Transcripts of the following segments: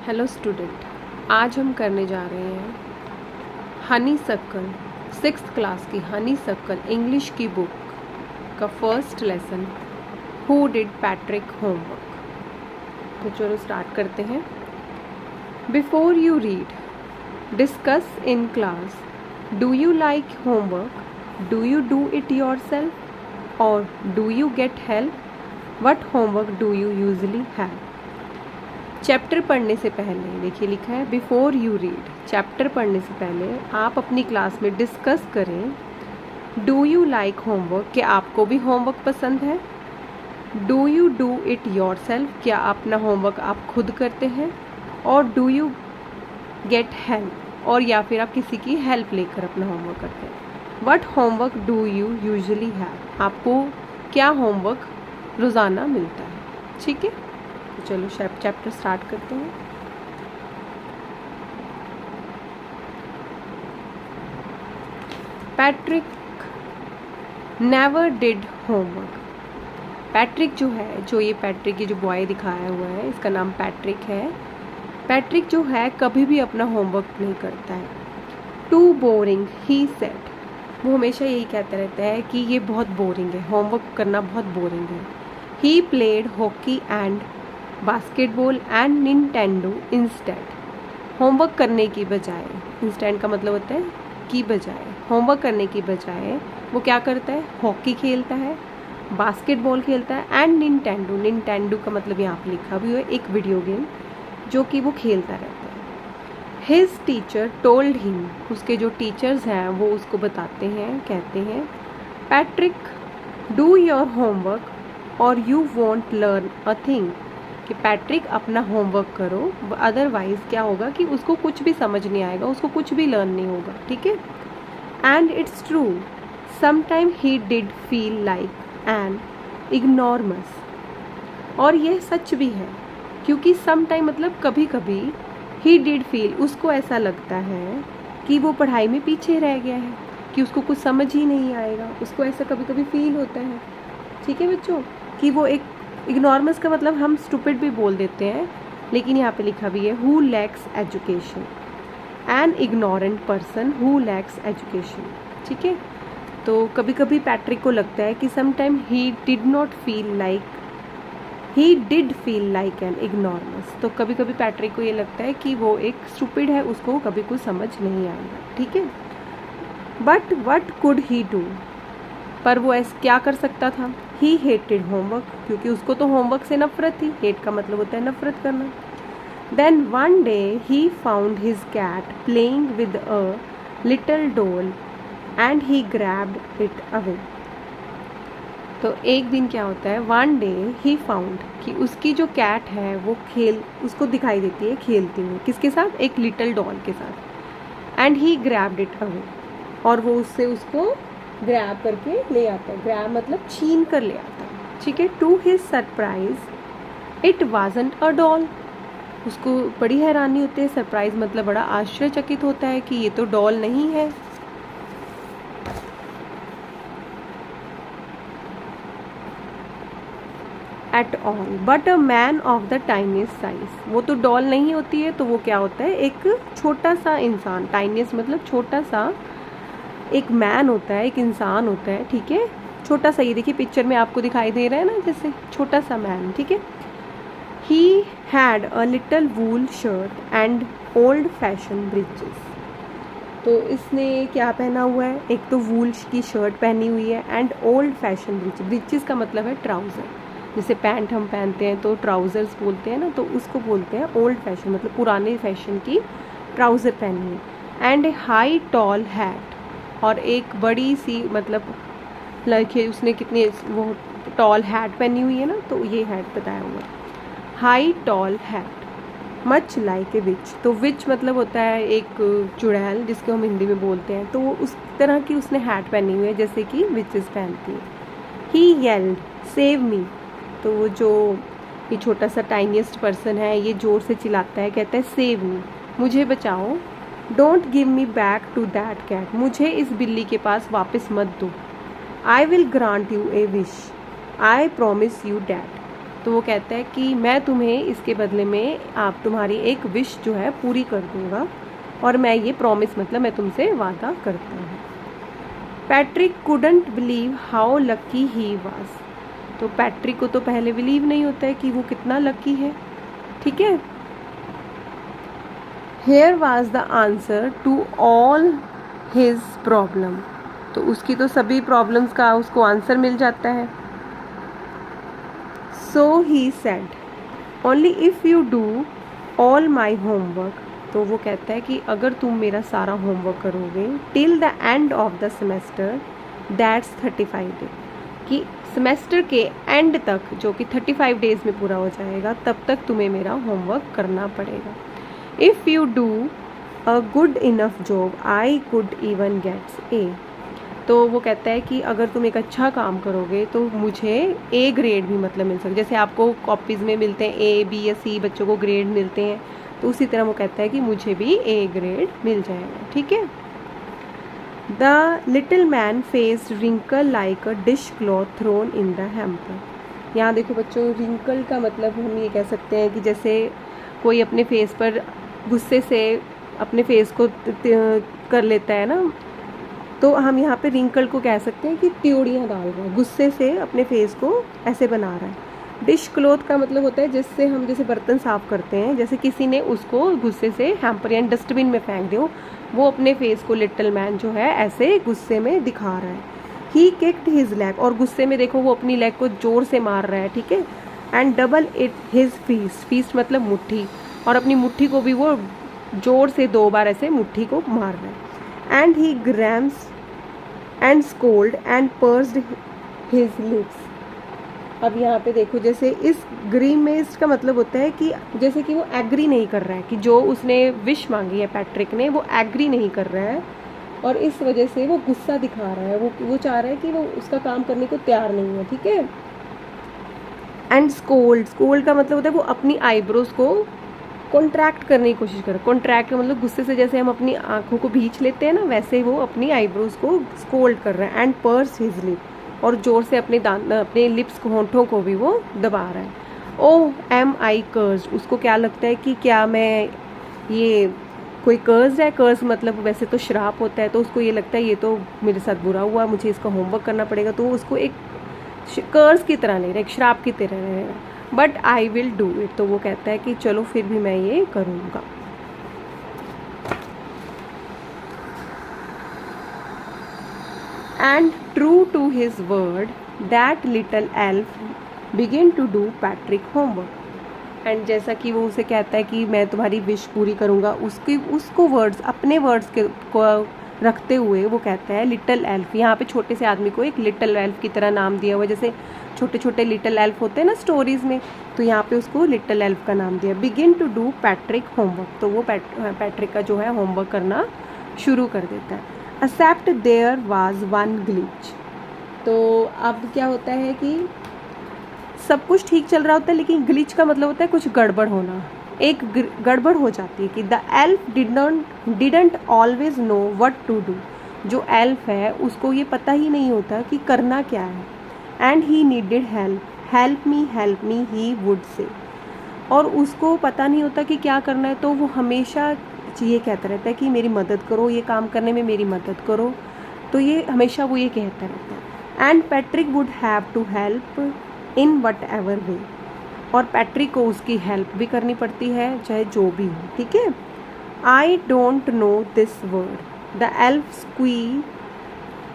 Hello student, आज हम करने जा रहे हैं हनी सक्कल 6th क्लास की हनी सक्कल इंग्लिश की बुक का first lesson who did Patrick homework. तो चलो स्टार्ट करते हैं। Before you read discuss in class, do you like homework, do you do it yourself और do you get help, what homework do you usually have. Chapter पढ़ने से पहले देखिए लिखा है बिफोर यू रीड, चैप्टर पढ़ने से पहले आप अपनी क्लास में डिस्कस करें डू यू लाइक होमवर्क, क्या आपको भी होमवर्क पसंद है, do you do it your self, क्या अपना होमवर्क आप खुद करते हैं, और डू यू गेट हेल्प, और या फिर आप किसी की हेल्प लेकर अपना होमवर्क करते हैं। What homework do you usually have, आपको क्या होमवर्क रोज़ाना मिलता है। ठीक है, तो चलो चैप्टर स्टार्ट करते हैं। Patrick never did homework. Patrick जो है, जो ये पैट्रिक ये जो बॉय दिखाया हुआ है इसका नाम पैट्रिक है। पैट्रिक जो है कभी भी अपना होमवर्क नहीं करता है। टू बोरिंग ही सेड, वो हमेशा यही कहता रहता है कि ये बहुत बोरिंग है, होमवर्क करना बहुत बोरिंग है। He played hockey and basketball and Nintendo instead, homework करने की बजाय, इंस्टेंट का मतलब होता है की बजाय, होमवर्क करने की बजाय वो क्या करता है, हॉकी खेलता है, बास्केटबॉल खेलता है एंड निंटेंडो, निंटेंडो का मतलब यहाँ पे लिखा भी है एक वीडियो गेम जो कि वो खेलता रहता है। हिज टीचर टोल्ड हिम, उसके जो टीचर्स हैं वो उसको बताते हैं, कहते हैं पैट्रिक डू योर होमवर्क और you want learn a thing, कि पैट्रिक अपना होमवर्क करो, अदरवाइज क्या होगा कि उसको कुछ भी समझ नहीं आएगा, उसको कुछ भी लर्न नहीं होगा। ठीक है, and it's true sometime he did feel like an ignoramus, और यह सच भी है क्योंकि समटाइम मतलब कभी कभी, ही डिड फील उसको ऐसा लगता है कि वो पढ़ाई में पीछे रह गया है, कि उसको कुछ समझ ही नहीं आएगा, उसको ऐसा कभी कभी फील होता है। ठीक है बच्चों, कि वो एक इग्नोरमस का मतलब हम स्टूपिड भी बोल देते हैं, लेकिन यहाँ पे लिखा भी है who lakhs education, an ignorant person who lakhs education. ठीक है, तो कभी कभी पैट्रिक को लगता है कि sometime he did feel like an ignoramus, तो कभी कभी पैट्रिक को ये लगता है कि वो एक स्टूपिड है, उसको कभी कुछ समझ नहीं आएगा। ठीक है, but what could he do, पर वो ऐसा क्या कर सकता था। ही हेटेड होमवर्क, क्योंकि उसको तो होमवर्क से नफरत थी, हेट का मतलब होता है नफरत करना। Then one day he found his cat playing with a little doll and he grabbed it away. तो एक दिन क्या होता है, वन डे ही फाउंड, कि उसकी जो कैट है वो उसको दिखाई देती है खेलती हुई, किसके साथ, एक लिटिल डॉल के साथ, and he grabbed it away, और वो उससे उसको ग्रैब करके ले आता है, ग्रैब मतलब छीन कर ले आता है। ठीक है, to his surprise it wasn't a doll, उसको बड़ी हैरानी होती है, सरप्राइज मतलब बड़ा आश्चर्यचकित होता है कि ये तो डॉल नहीं है। At all but a man of the tiniest size, वो तो डॉल नहीं होती है, तो वो क्या होता है, एक छोटा सा इंसान, टाइनीस्ट मतलब छोटा सा, एक मैन होता है, एक इंसान होता है। ठीक है, छोटा सा, ये देखिए पिक्चर में आपको दिखाई दे रहा है ना, जैसे छोटा सा मैन। ठीक है, he had a little wool shirt and old fashion breaches, तो इसने क्या पहना हुआ है, एक तो वूल की शर्ट पहनी हुई है and old fashion breaches, breaches का मतलब है ट्राउज़र, जैसे पैंट हम पहनते हैं तो ट्राउज़र्स बोलते हैं ना, तो उसको बोलते हैं ओल्ड फैशन, मतलब पुराने फैशन की ट्राउज़र पहनी है। And a high tall hat, और एक बड़ी सी मतलब लड़की, उसने कितनी वो टॉल हैट पहनी हुई है ना, तो ये हैट बताया हुआ है, high tall hat much like a witch, तो विच मतलब होता है एक चुड़ैल, जिसको हम हिंदी में बोलते हैं, तो वो उस तरह की उसने हैट पहनी हुई है जैसे कि विचेस पहनती है। ही येल्ड सेव मी, तो वो जो ये छोटा सा टाइनीस्ट पर्सन है ये जोर से चिल्लाता है, कहता है सेव मी, मुझे बचाओ, don't give me back to that cat, मुझे इस बिल्ली के पास वापस मत दो, I will grant you a wish, I promise you that, तो वो कहता है कि मैं तुम्हें इसके बदले में आप तुम्हारी एक विश जो है पूरी कर दूँगा, और मैं ये प्रॉमिस मतलब मैं तुमसे वादा करता हूँ। Patrick couldn't believe how lucky he was. तो पैट्रिक को तो पहले बिलीव नहीं होता है कि वो कितना लकी है, ठीक है। Here was the answer to all his problem. तो उसकी तो सभी प्रॉब्लम्स का उसको आंसर मिल जाता है। So he said only if you do all my homework. तो वो कहता है कि अगर तुम मेरा सारा होमवर्क करोगे till the end of the semester that's 35 day, कि सेमेस्टर के एंड तक जो कि 35 डेज़ में पूरा हो जाएगा, तब तक तुम्हें मेरा होमवर्क करना पड़ेगा। If you do a good enough job I could even gets A. तो वो कहता है कि अगर तुम एक अच्छा काम करोगे तो मुझे ए ग्रेड भी मतलब मिल सकता, जैसे आपको कॉपीज़ में मिलते हैं ए बी या सी बच्चों को ग्रेड मिलते हैं, तो उसी तरह वो कहता है कि मुझे भी ए ग्रेड मिल जाएगा, ठीक है। The little man faced wrinkle like a dish cloth thrown in the hamper. यहाँ देखो बच्चों, रिंकल का मतलब हम ये कह सकते हैं कि जैसे कोई अपने फेस पर गुस्से से अपने फेस को कर लेता है ना, तो हम यहाँ पे रिंकल को कह सकते हैं कि त्योड़ियाँ डाल रहा है, गुस्से से अपने फेस को ऐसे बना रहा है। डिश क्लोथ का मतलब होता है जिससे हम जैसे बर्तन साफ़ करते हैं, जैसे किसी ने उसको गुस्से से हैम्पर यानी डस्टबिन में फेंक दो, वो अपने फेस को लिटिल मैन जो है ऐसे गुस्से में दिखा रहा है। ही किक्ड हिज लेग, और गुस्से में देखो वो अपनी लेग को ज़ोर से मार रहा है, ठीक है। And double it his feast, feast मतलब मुट्ठी, और अपनी मुट्ठी को भी वो ज़ोर से 2 बार ऐसे मुट्ठी को मार रहा है। And he grams and scold and pursued his lips. अब यहाँ पे देखो, जैसे इस ग्रीमेस्ड का मतलब होता है कि जैसे कि वो एग्री नहीं कर रहा है कि जो उसने विश मांगी है पैट्रिक ने, वो एग्री नहीं कर रहा है, और इस वजह से वो गुस्सा दिखा रहा है, वो चाह रहा है कि वो उसका काम करने को तैयार नहीं है, ठीक है। एंड स्कोल्ड, स्कोल्ड का मतलब होता है वो अपनी आईब्रोज को कॉन्ट्रैक्ट करने की कोशिश कर रहा है। कॉन्ट्रैक्ट का मतलब गुस्से से जैसे हम अपनी आंखों को भींच लेते हैं ना, वैसे वो अपनी आईब्रोज को स्कोल्ड कर रहा है। एंड पर्स हिज लिप, और जोर से अपने लिप्स को, होंठों को भी वो दबा रहा है। ओह एम आई कर्स्ड, उसको क्या लगता है कि क्या मैं ये कोई कर्ज है। कर्ज मतलब वैसे तो श्राप होता है, तो उसको ये लगता है ये तो मेरे साथ बुरा हुआ, मुझे इसका होमवर्क करना पड़ेगा, तो उसको एक कर्ज की तरह ले रहा है, एक श्राप की तरह ले रहा है। But I will do it, तो वो कहता है कि चलो फिर भी मैं ये करूँगा। And true to his word, that little elf began to do Patrick homework. And जैसा कि वो उसे कहता है कि मैं तुम्हारी विश पूरी करूँगा, उसको वर्ड्स, अपने वर्ड्स को रखते हुए वो कहता है लिटिल एल्फ। यहाँ पे छोटे से आदमी को एक लिटिल एल्फ की तरह नाम दिया हुआ है, जैसे छोटे छोटे लिटिल एल्फ होते हैं ना स्टोरीज़ में, तो यहाँ पे उसको लिटिल एल्फ का नाम दिया। Begin to do Patrick homework, तो वो पैट्रिक का जो है होमवर्क करना शुरू कर देता है। Except there was one glitch, तो अब क्या होता है कि सब कुछ ठीक चल रहा होता है, लेकिन ग्लिच का मतलब होता है कुछ गड़बड़ होना, एक गड़बड़ हो जाती है कि the elf didn't always know what to do. जो एल्फ है उसको ये पता ही नहीं होता कि करना क्या है। And he needed help me he would say, और उसको पता नहीं होता कि क्या करना है, तो वो हमेशा ये कहता रहता है कि मेरी मदद करो, ये काम करने में मेरी मदद करो, तो ये हमेशा वो ये कहता रहता है। And Patrick would have to help in whatever way, और पैट्रिक को उसकी हेल्प भी करनी पड़ती है चाहे जो भी हो, ठीक है। I don't know this word the elf squee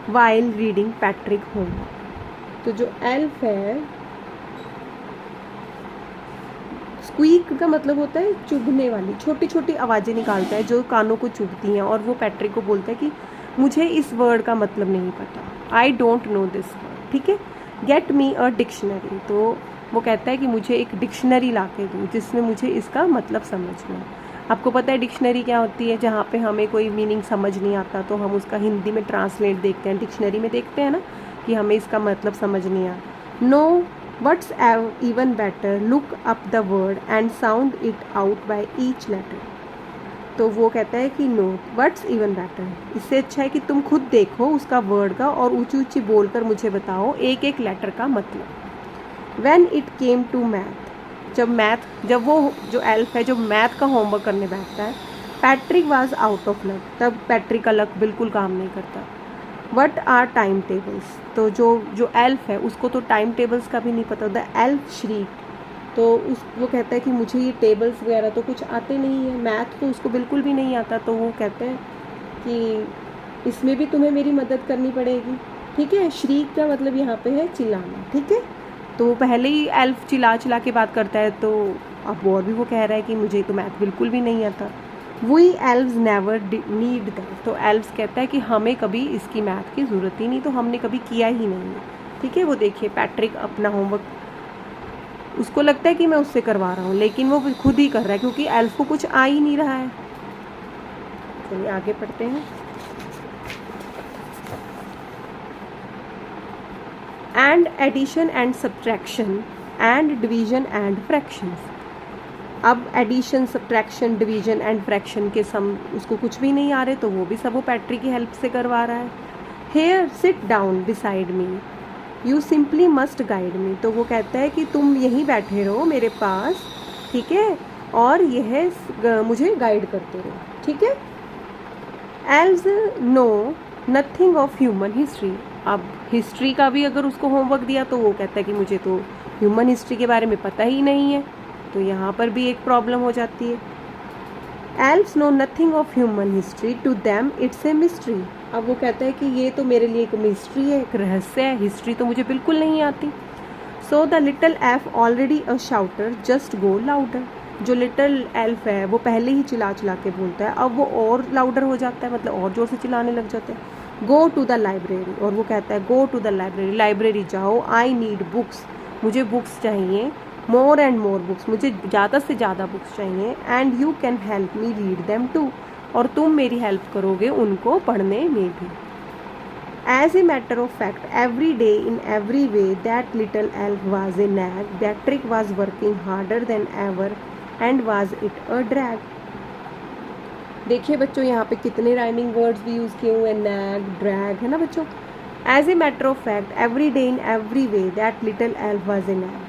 while reading Patrick homework. तो जो एल्फ है, स्क्वीक का मतलब होता है चुभने वाली, छोटी छोटी आवाज़ें निकालता है जो कानों को चुभती हैं, और वो पैट्रिक को बोलता है कि मुझे इस वर्ड का मतलब नहीं पता, आई डोंट नो दिस वर्ड, ठीक है। गेट मी अ डिक्शनरी, तो वो कहता है कि मुझे एक डिक्शनरी ला के दो जिसमें मुझे इसका मतलब समझना। आपको पता है डिक्शनरी क्या होती है, जहाँ पे हमें कोई मीनिंग समझ नहीं आता तो हम उसका हिंदी में ट्रांसलेट देखते हैं, डिक्शनरी में देखते हैं ना कि हमें इसका मतलब समझ नहीं आया। No what's even better look up the word and sound it out by each letter, तो वो कहता है कि नो व्हाट्स इवन बेटर, इससे अच्छा है कि तुम खुद देखो उसका वर्ड का और ऊंची ऊंची बोलकर मुझे बताओ एक एक लेटर का मतलब। When it came to math, जब वो जो एल्फ है जो मैथ का होमवर्क करने बैठता है, Patrick was out of luck, तब पैट्रिक का लक बिल्कुल काम नहीं करता। व्हाट आर टाइम टेबल्स, तो जो एल्फ है उसको तो टाइम टेबल्स का भी नहीं पता। द एल्फ श्रीक, तो वो कहता है कि मुझे ये टेबल्स वगैरह तो कुछ आते नहीं है, मैथ तो उसको बिल्कुल भी नहीं आता। तो वो कहते हैं कि इसमें भी तुम्हें मेरी मदद करनी पड़ेगी, ठीक है। श्रीक का मतलब यहाँ पे है चिल्लाना, ठीक है। तो पहले ही एल्फ चिल्ला चिल्ला के बात करता है, तो अब और भी वो कह रहा है कि मुझे तो मैथ बिल्कुल भी नहीं आता। We elves never need that, तो एल्व्स कहता है कि हमें कभी इसकी मैथ की ज़रूरत ही नहीं, तो हमने कभी किया ही नहीं है, ठीक है। वो देखिए पैट्रिक अपना होमवर्क, उसको लगता है कि मैं उससे करवा रहा हूँ, लेकिन वो खुद ही कर रहा है क्योंकि एल्फ को कुछ आ ही नहीं रहा है। चलिए आगे पढ़ते हैं। And addition and subtraction and division and fractions, अब addition subtraction division and fraction के सम उसको कुछ भी नहीं आ रहे, तो वो भी सब वो पैट्रिक की हेल्प से करवा रहा है। Here sit down beside me, you simply must guide me, तो वो कहता है कि तुम यहीं बैठे रहो मेरे पास, ठीक है, और यह मुझे गाइड करते रहो, ठीक है। Elves know nothing of human history, अब हिस्ट्री का भी अगर उसको होमवर्क दिया तो वो कहता है कि मुझे तो ह्यूमन हिस्ट्री के बारे में पता ही नहीं है, तो यहाँ पर भी एक प्रॉब्लम हो जाती है। Elves know nothing of human history, to them it's a mystery, अब वो कहता है कि ये तो मेरे लिए एक मिस्ट्री है, एक रहस्य है, हिस्ट्री तो मुझे बिल्कुल नहीं आती। So the little elf already a शाउटर, just go louder, जो लिटिल एल्फ है वो पहले ही चिल्ला चिल्ला के बोलता है, अब वो और लाउडर हो जाता है, मतलब और ज़ोर से चिल्लाने लग जाता है। गो टू द लाइब्रेरी, और वो कहता है go to the library, library जाओ। आई नीड बुक्स, मुझे बुक्स चाहिए। मोर एंड मोर बुक्स, मुझे ज़्यादा से ज़्यादा बुक्स चाहिए। And you can help me read them too, और तुम मेरी हेल्प करोगे उनको पढ़ने में भी। As a matter of fact every day in every way that little elf was a nag, Patrick was working harder than ever and was it a drag. देखिए बच्चों यहाँ पे कितने राइमिंग वर्ड्स भी यूज़ किए हुए हैं, नैग, ड्रैग, है ना बच्चों। As a matter of fact every day in every way that little elf was a nag,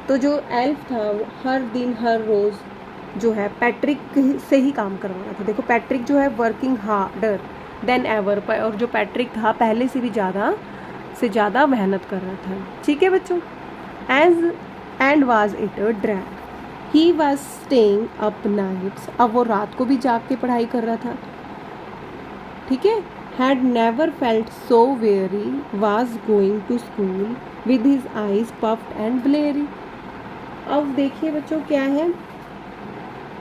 तो जो एल्फ था वो हर दिन हर रोज़ जो है पैट्रिक से ही काम करवाना था। देखो पैट्रिक जो है वर्किंग हार्डर देन एवर, और जो पैट्रिक था पहले से भी ज़्यादा मेहनत कर रहा था, ठीक है बच्चों। As and was it a drag, he was staying up nights, अब वो रात को भी जाग के पढ़ाई कर रहा था, ठीक है। Had never felt so weary, was going to school with his eyes puffed and bleary. अब देखिए बच्चों क्या है,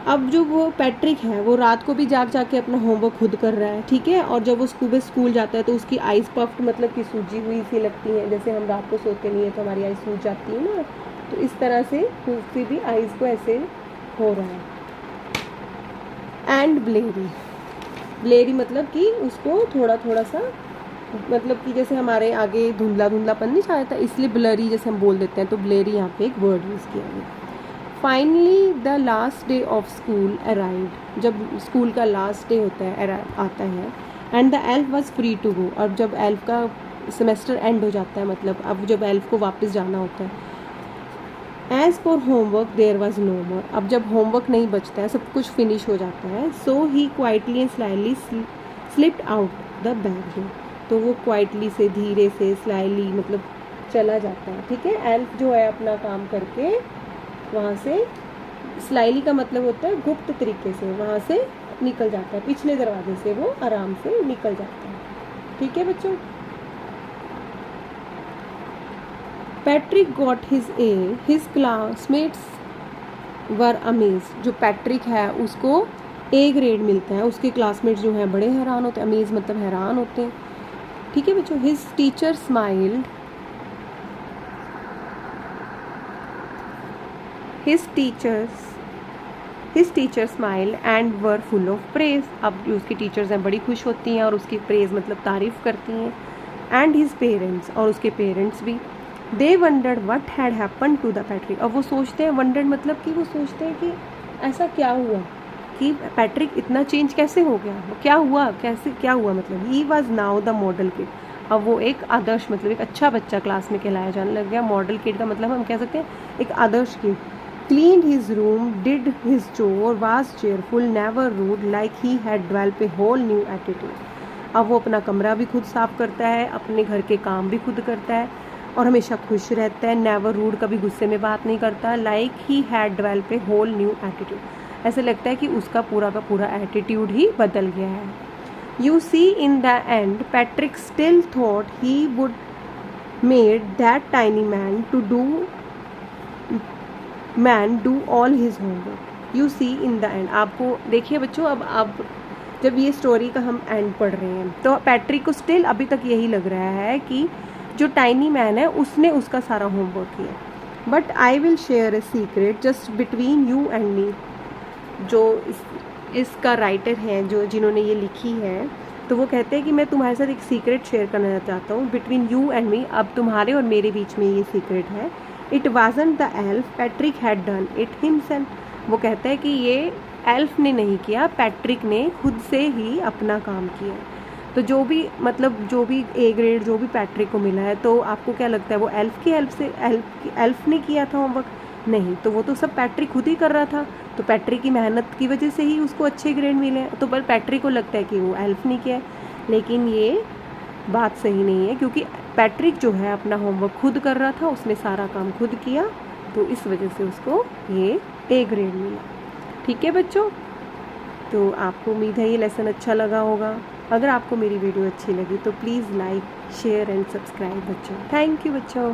अब जो वो पैट्रिक है वो रात को भी जाग के अपना होमवर्क खुद कर रहा है, ठीक है। और जब वो सुबह स्कूल जाता है तो उसकी आइज़ पफ्ड मतलब कि सूजी हुई सी लगती है, जैसे हम रात को सोते नहीं है तो हमारी आइज़ सूज जाती है ना, तो इस तरह से उसकी भी आइज़ को ऐसे हो रहा है। एंड ब्लेरी, ब्लेरी मतलब कि उसको थोड़ा थोड़ा सा, मतलब कि जैसे हमारे आगे धुंधला धुंधलापन नहीं छाया था, इसलिए ब्लरी जैसे हम बोल देते हैं, तो ब्लेरी यहाँ पे एक वर्ड यूज़ किया गया। Finally the last day of school arrived, जब स्कूल का लास्ट डे होता है आता है। And the elf was free to go, और जब एल्फ का सेमेस्टर एंड हो जाता है, मतलब अब जब एल्फ को वापस जाना होता है। As for homework there was no more, अब जब होमवर्क नहीं बचता है, सब कुछ फिनिश हो जाता है। So he quietly and slyly slipped out the back door, तो वो क्वाइटली से धीरे से स्लाइली मतलब चला जाता है, ठीक है। एल्फ जो है अपना काम करके वहाँ से, स्लाइली का मतलब होता है गुप्त तरीके से, वहाँ से निकल जाता है, पिछले दरवाजे से वो आराम से निकल जाता है, ठीक है बच्चों। पैट्रिक गॉट हिज ए, हिज क्लासमेट्स वर अमेज्ड, जो पैट्रिक है उसको ए ग्रेड मिलता है, उसके क्लासमेट्स जो हैं बड़े हैरान होते हैं, अमेज मतलब हैरान होते हैं, ठीक है बच्चों। His teacher smiled, his teacher smile and were full of praise, अब जो उसकी टीचर्स हैं बड़ी खुश होती हैं और उसकी प्रेज मतलब तारीफ़ करती हैं। एंड हिज पेरेंट्स, और उसके पेरेंट्स भी। They wondered what had happened to the Patrick, अब वो सोचते हैं, वंडर्ड मतलब कि वो सोचते हैं कि ऐसा क्या हुआ कि पैट्रिक इतना चेंज कैसे हो गया, क्या हुआ, कैसे क्या हुआ, मतलब he was now the model kid, अब वो एक आदर्श मतलब एक अच्छा बच्चा क्लास में कहलाया जाने लग गया। मॉडल किड का मतलब हम कह सकते हैं एक आदर्श kid. Cleaned his room, did his chore, was cheerful, never rude, like he had developed a whole new attitude. अब वो अपना कमरा भी खुद साफ करता है, अपने घर के काम भी खुद करता है और हमेशा खुश रहता है। नेवर रूड, कभी गुस्से में बात नहीं करता। Like he had developed a whole new attitude, ऐसे लगता है कि उसका पूरा का पूरा एटीट्यूड ही बदल गया है। You see, in the end, Patrick still thought he would made that tiny man do all his homework. You see, in the end, आपको देखिए बच्चों, अब जब ये स्टोरी का हम एंड पढ़ रहे हैं तो पैट्रिक को स्टिल अभी तक यही लग रहा है कि जो टाइनी मैन है उसने उसका सारा होमवर्क किया। But I will share a secret just between you and me. जो इसका राइटर है, जो जिन्होंने ये लिखी है, तो वो कहते हैं कि मैं तुम्हारे साथ एक सीक्रेट शेयर करना चाहता हूँ, बिटवीन यू एंड मी। अब तुम्हारे और मेरे बीच में ये सीक्रेट है। It wasn't the elf, Patrick had done it himself. वो कहता है कि ये एल्फ ने नहीं किया, पैट्रिक ने खुद से ही अपना काम किया। तो जो भी मतलब जो भी ए ग्रेड जो भी पैट्रिक को मिला है, तो आपको क्या लगता है वो एल्फ की हेल्प से एल्फ ने किया था होमवर्क? नहीं, तो वो तो सब पैट्रिक खुद ही कर रहा था। तो पैट्रिक की मेहनत की वजह से ही उसको अच्छे ग्रेड मिले। तो पर पैट्रिक को लगता है कि वो एल्फ ने किया है, लेकिन ये बात सही नहीं है, क्योंकि पैट्रिक जो है अपना होमवर्क खुद कर रहा था, उसने सारा काम खुद किया, तो इस वजह से उसको ये ए ग्रेड मिला। ठीक है बच्चों, तो आपको उम्मीद है ये लेसन अच्छा लगा होगा। अगर आपको मेरी वीडियो अच्छी लगी तो please like, share and subscribe बच्चों। थैंक यू बच्चों।